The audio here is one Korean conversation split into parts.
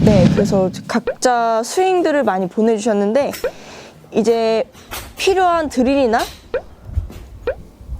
네, 그래서 각자 스윙들을 많이 보내주셨는데 이제 필요한 드릴이나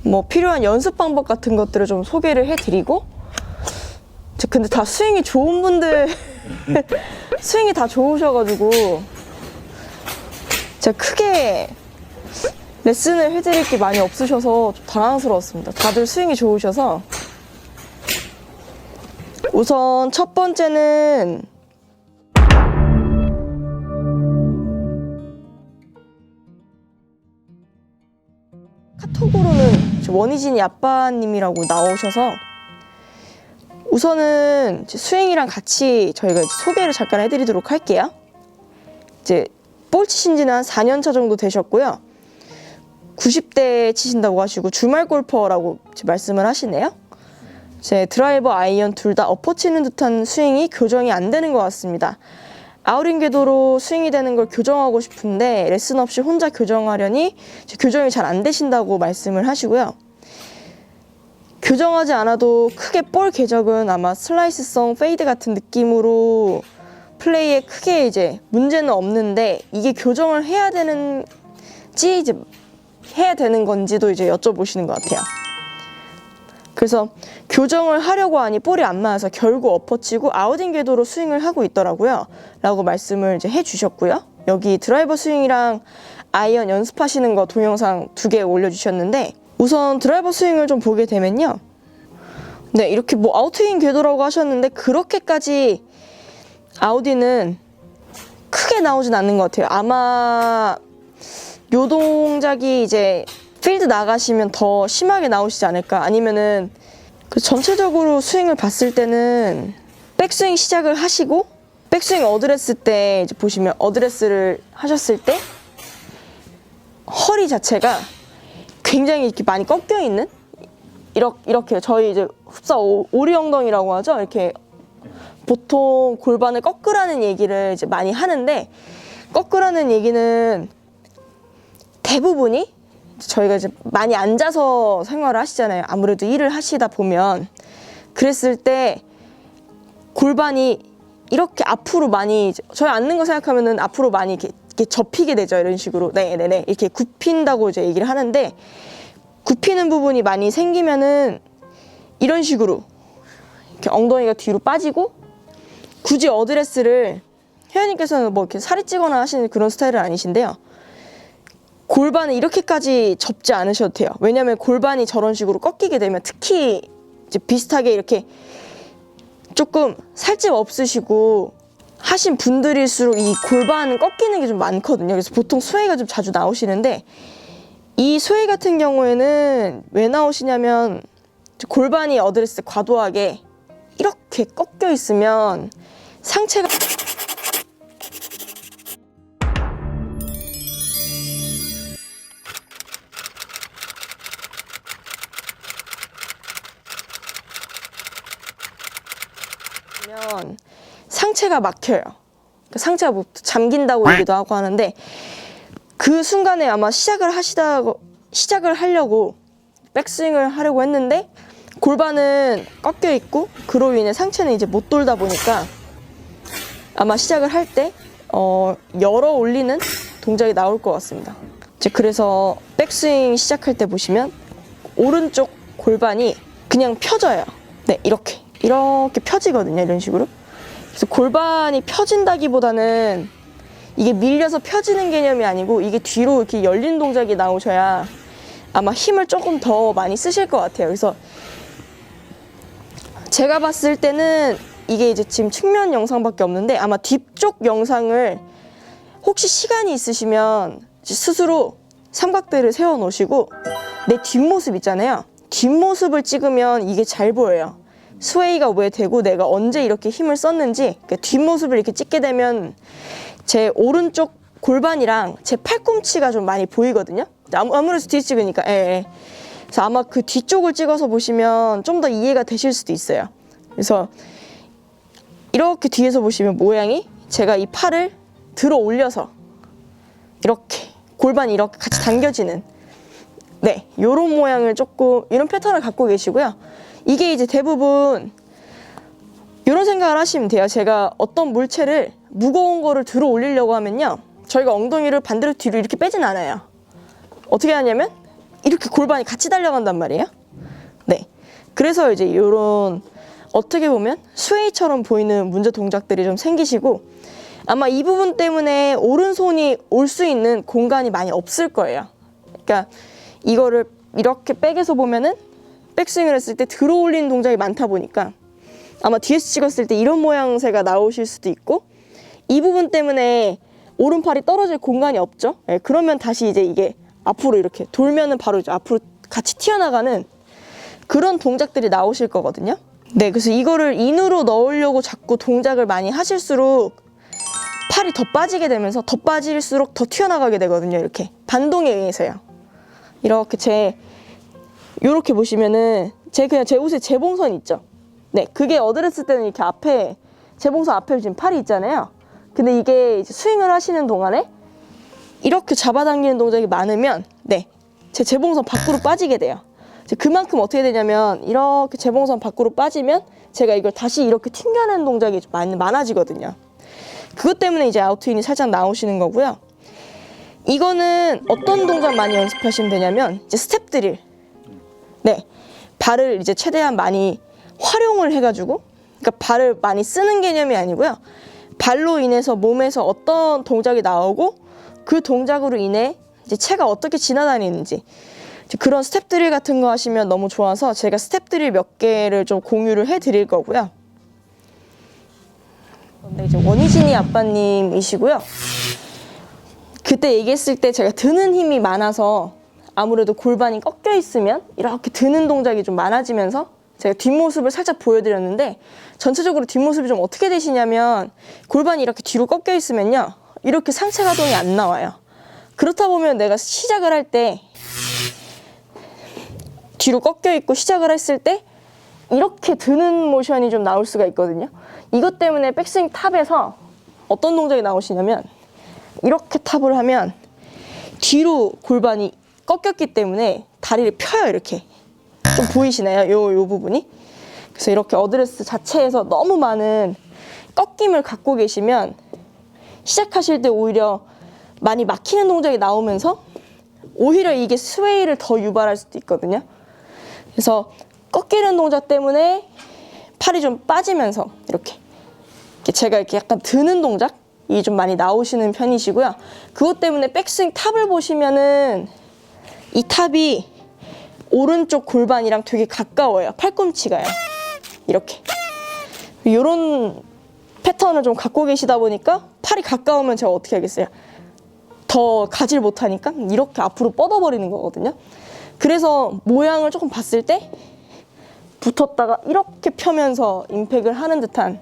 뭐 필요한 연습 방법 같은 것들을 좀 소개를 해드리고, 근데 다 스윙이 좋은 분들 스윙이 다 좋으셔가지고 제가 크게 레슨을 해드릴 게 많이 없으셔서 좀 당황스러웠습니다. 다들 스윙이 좋으셔서. 우선 첫 번째는 카톡으로는 원희진이 아빠님이라고 나오셔서 우선은 스윙이랑 같이 저희가 소개를 잠깐 해드리도록 할게요. 이제 볼 치신 지는 한 4년 차 정도 되셨고요. 90대 치신다고 하시고 주말 골퍼라고 말씀을 하시네요. 제 드라이버, 아이언 둘 다 엎어 치는 듯한 스윙이 교정이 안 되는 것 같습니다. 아웃인 궤도로 스윙이 되는 걸 교정하고 싶은데 레슨 없이 혼자 교정하려니 교정이 잘 안 되신다고 말씀을 하시고요. 교정하지 않아도 크게 볼 궤적은 아마 슬라이스성 페이드 같은 느낌으로 플레이에 크게 이제 문제는 없는데 이게 교정을 해야 되는지 이제 해야 되는 건지도 이제 여쭤보시는 것 같아요. 그래서 교정을 하려고 하니 볼이 안 맞아서 결국 엎어치고 아웃인 궤도로 스윙을 하고 있더라고요. 라고 말씀을 이제 해주셨고요. 여기 드라이버 스윙이랑 아이언 연습하시는 거 동영상 2개 올려주셨는데 우선 드라이버 스윙을 좀 보게 되면요. 네, 이렇게 뭐 아웃인 궤도라고 하셨는데 그렇게까지 아웃인은 크게 나오진 않는 것 같아요. 아마 요 동작이 이제 필드 나가시면 더 심하게 나오시지 않을까. 아니면은 전체적으로 스윙을 봤을 때는 백스윙 시작을 하시고 백스윙 어드레스 때 이제 보시면 어드레스를 하셨을 때 허리 자체가 굉장히 이렇게 많이 꺾여 있는 이렇게 저희 이제 흡사 오리 엉덩이라고 하죠. 이렇게 보통 골반을 꺾으라는 얘기를 이제 많이 하는데 꺾으라는 얘기는 대부분이 저희가 이제 많이 앉아서 생활을 하시잖아요. 아무래도 일을 하시다 보면 그랬을 때 골반이 이렇게 앞으로 많이 저희 앉는 거 생각하면은 앞으로 많이 이렇게 접히게 되죠. 이런 식으로 네네네 이렇게 굽힌다고 이제 얘기를 하는데 굽히는 부분이 많이 생기면은 이런 식으로 이렇게 엉덩이가 뒤로 빠지고 굳이 어드레스를 혜연님께서는 뭐 이렇게 살이 찌거나 하시는 그런 스타일은 아니신데요. 골반을 이렇게까지 접지 않으셔도 돼요. 왜냐면 골반이 저런 식으로 꺾이게 되면 특히 이제 비슷하게 이렇게 조금 살집 없으시고 하신 분들일수록 이 골반 꺾이는 게 좀 많거든요. 그래서 보통 스웨이가 좀 자주 나오시는데 이 스웨이 같은 경우에는 왜 나오시냐면 골반이 어드레스 과도하게 이렇게 꺾여 있으면 상체가 상체가 막혀요. 상체가 뭐 잠긴다고 얘기도 하고 하는데 그 순간에 아마 시작을 하려고 백스윙을 하려고 했는데 골반은 꺾여 있고 그로 인해 상체는 이제 못 돌다 보니까 아마 시작을 할 때 열어 올리는 동작이 나올 것 같습니다. 이제 그래서 백스윙 시작할 때 보시면 오른쪽 골반이 그냥 펴져요. 네, 이렇게 펴지거든요. 이런 식으로. 그래서 골반이 펴진다기보다는 이게 밀려서 펴지는 개념이 아니고 이게 뒤로 이렇게 열린 동작이 나오셔야 아마 힘을 조금 더 많이 쓰실 것 같아요. 그래서 제가 봤을 때는 이게 이제 지금 측면 영상밖에 없는데 아마 뒤쪽 영상을 혹시 시간이 있으시면 스스로 삼각대를 세워 놓으시고 내 뒷모습 있잖아요. 뒷모습을 찍으면 이게 잘 보여요. 스웨이가 왜 되고 내가 언제 이렇게 힘을 썼는지 뒷모습을 이렇게 찍게 되면 제 오른쪽 골반이랑 제 팔꿈치가 좀 많이 보이거든요. 아무래도 뒤 찍으니까. 그래서 아마 그 뒤쪽을 찍어서 보시면 좀 더 이해가 되실 수도 있어요. 그래서 이렇게 뒤에서 보시면 모양이 제가 이 팔을 들어 올려서 이렇게 골반이 이렇게 같이 당겨지는 네, 요런 모양을 조금 이런 패턴을 갖고 계시고요. 이게 이제 대부분 이런 생각을 하시면 돼요. 제가 어떤 물체를 무거운 거를 들어 올리려고 하면요, 저희가 엉덩이를 반대로 뒤로 이렇게 빼진 않아요. 어떻게 하냐면 이렇게 골반이 같이 달려간단 말이에요. 네, 그래서 이제 이런 어떻게 보면 스웨이처럼 보이는 문제 동작들이 좀 생기시고, 아마 이 부분 때문에 오른손이 올 수 있는 공간이 많이 없을 거예요. 그러니까 이거를 이렇게 백에서 보면은 백스윙을 했을 때 들어 올리는 동작이 많다 보니까 아마 뒤에서 찍었을 때 이런 모양새가 나오실 수도 있고, 이 부분 때문에 오른팔이 떨어질 공간이 없죠. 네, 그러면 다시 이제 이게 앞으로 이렇게 돌면은 바로 이제 앞으로 같이 튀어나가는 그런 동작들이 나오실 거거든요. 네, 그래서 이거를 인으로 넣으려고 자꾸 동작을 많이 하실수록 팔이 더 빠지게 되면서 더 빠질수록 더 튀어나가게 되거든요. 이렇게 반동에 의해서요. 이렇게 요렇게 보시면은 그냥 제 옷에 재봉선 있죠. 네, 그게 어드레스 때는 이렇게 앞에 재봉선 앞에 지금 팔이 있잖아요. 근데 이게 이제 스윙을 하시는 동안에 이렇게 잡아당기는 동작이 많으면 네, 제 재봉선 밖으로 빠지게 돼요. 그만큼 어떻게 되냐면 이렇게 재봉선 밖으로 빠지면 제가 이걸 다시 이렇게 튕겨내는 동작이 좀 많아지거든요. 그것 때문에 이제 아웃트윈이 살짝 나오시는 거고요. 이거는 어떤 동작 많이 연습하시면 되냐면 이제 스텝 드릴. 네, 발을 이제 최대한 많이 활용을 해가지고, 그러니까 발을 많이 쓰는 개념이 아니고요. 발로 인해서 몸에서 어떤 동작이 나오고 그 동작으로 인해 이제 체가 어떻게 지나다니는지 그런 스텝 드릴 같은 거 하시면 너무 좋아서 제가 스텝 드릴 몇 개를 좀 공유를 해드릴 거고요. 근데 이제 원희진이 아빠님이시고요. 그때 얘기했을 때 제가 드는 힘이 많아서 아무래도 골반이 꺾여 있으면 이렇게 드는 동작이 좀 많아지면서 제가 뒷모습을 살짝 보여드렸는데, 전체적으로 뒷모습이 좀 어떻게 되시냐면 골반이 이렇게 뒤로 꺾여 있으면요, 이렇게 상체 가동이 안 나와요. 그렇다 보면 내가 시작을 할 때 뒤로 꺾여 있고 시작을 했을 때 이렇게 드는 모션이 좀 나올 수가 있거든요. 이것 때문에 백스윙 탑에서 어떤 동작이 나오시냐면 이렇게 탑을 하면 뒤로 골반이 꺾였기 때문에 다리를 펴요. 이렇게 좀 보이시나요? 요 부분이. 그래서 이렇게 어드레스 자체에서 너무 많은 꺾임을 갖고 계시면 시작하실 때 오히려 많이 막히는 동작이 나오면서 오히려 이게 스웨이를 더 유발할 수도 있거든요. 그래서 꺾이는 동작 때문에 팔이 좀 빠지면서 이렇게 제가 이렇게 약간 드는 동작이 좀 많이 나오시는 편이시고요. 그것 때문에 백스윙 탑을 보시면은 이 탑이 오른쪽 골반이랑 되게 가까워요. 팔꿈치가요. 이렇게. 이런 패턴을 좀 갖고 계시다 보니까 팔이 가까우면 제가 어떻게 하겠어요? 더 가지를 못하니까 이렇게 앞으로 뻗어버리는 거거든요. 그래서 모양을 조금 봤을 때 붙었다가 이렇게 펴면서 임팩을 하는 듯한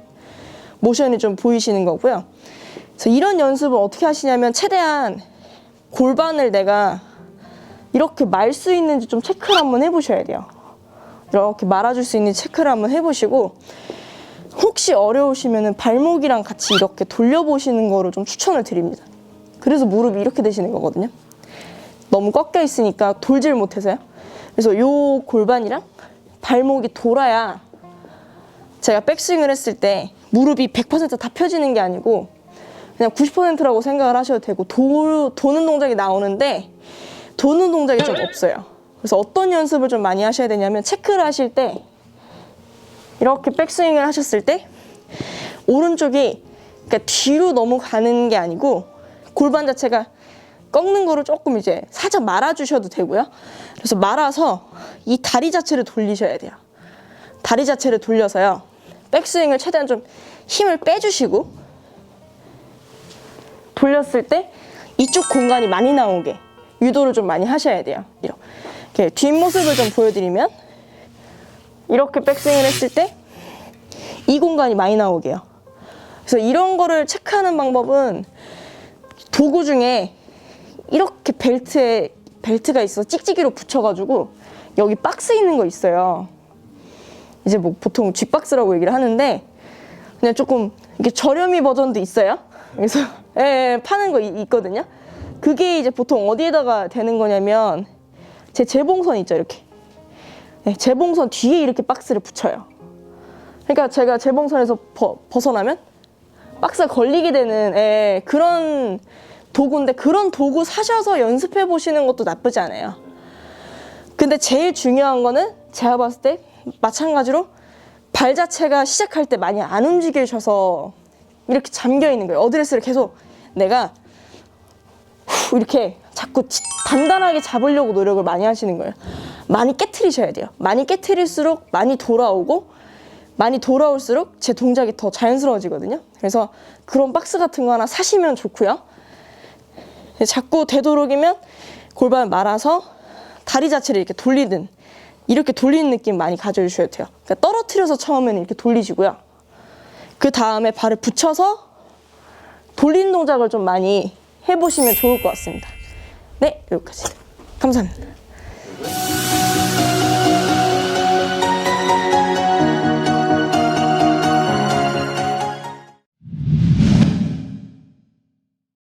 모션이 좀 보이시는 거고요. 그래서 이런 연습을 어떻게 하시냐면 최대한 골반을 내가 이렇게 말 수 있는지 좀 체크를 한번 해보셔야 돼요. 이렇게 말아줄 수 있는지 체크를 한번 해보시고, 혹시 어려우시면 발목이랑 같이 이렇게 돌려보시는 거를 좀 추천을 드립니다. 그래서 무릎이 이렇게 되시는 거거든요. 너무 꺾여 있으니까 돌질 못해서요. 그래서 요 골반이랑 발목이 돌아야 제가 백스윙을 했을 때 무릎이 100% 다 펴지는 게 아니고 그냥 90%라고 생각을 하셔도 되고, 도는 동작이 나오는데 도는 동작이 좀 없어요. 그래서 어떤 연습을 좀 많이 하셔야 되냐면, 체크를 하실 때 이렇게 백스윙을 하셨을 때 오른쪽이 그러니까 뒤로 넘어가는 게 아니고 골반 자체가 꺾는 거를 조금 이제 살짝 말아주셔도 되고요. 그래서 말아서 이 다리 자체를 돌리셔야 돼요. 다리 자체를 돌려서요, 백스윙을 최대한 좀 힘을 빼주시고 돌렸을 때 이쪽 공간이 많이 나오게 유도를 좀 많이 하셔야 돼요. 이렇게 뒷모습을 좀 보여드리면 이렇게 백스윙을 했을 때 이 공간이 많이 나오게요. 그래서 이런 거를 체크하는 방법은 도구 중에 이렇게 벨트가 있어 찍찍이로 붙여가지고 여기 박스 있는 거 있어요. 이제 뭐 보통 쥐박스라고 얘기를 하는데 그냥 조금 이렇게 저렴이 버전도 있어요. 그래서 파는 거 있거든요. 그게 이제 보통 어디에다가 대는 거냐면 제 재봉선 있죠, 이렇게. 재봉선 뒤에 이렇게 박스를 붙여요. 그러니까 제가 재봉선에서 벗어나면 박스가 걸리게 되는 그런 도구인데, 그런 도구 사셔서 연습해 보시는 것도 나쁘지 않아요. 근데 제일 중요한 거는 제가 봤을 때 마찬가지로 발 자체가 시작할 때 많이 안 움직이셔서 이렇게 잠겨 있는 거예요. 어드레스를 계속 내가 이렇게 자꾸 단단하게 잡으려고 노력을 많이 하시는 거예요. 많이 깨트리셔야 돼요. 많이 깨트릴수록 많이 돌아오고, 많이 돌아올수록 제 동작이 더 자연스러워지거든요. 그래서 그런 박스 같은 거 하나 사시면 좋고요. 자꾸 되도록이면 골반을 말아서 다리 자체를 이렇게 돌리든, 이렇게 돌리는 느낌 많이 가져주셔야 돼요. 그러니까 떨어뜨려서 처음에는 이렇게 돌리시고요. 그 다음에 발을 붙여서 돌리는 동작을 좀 많이 해보시면 좋을 것 같습니다. 네, 여기까지. 감사합니다.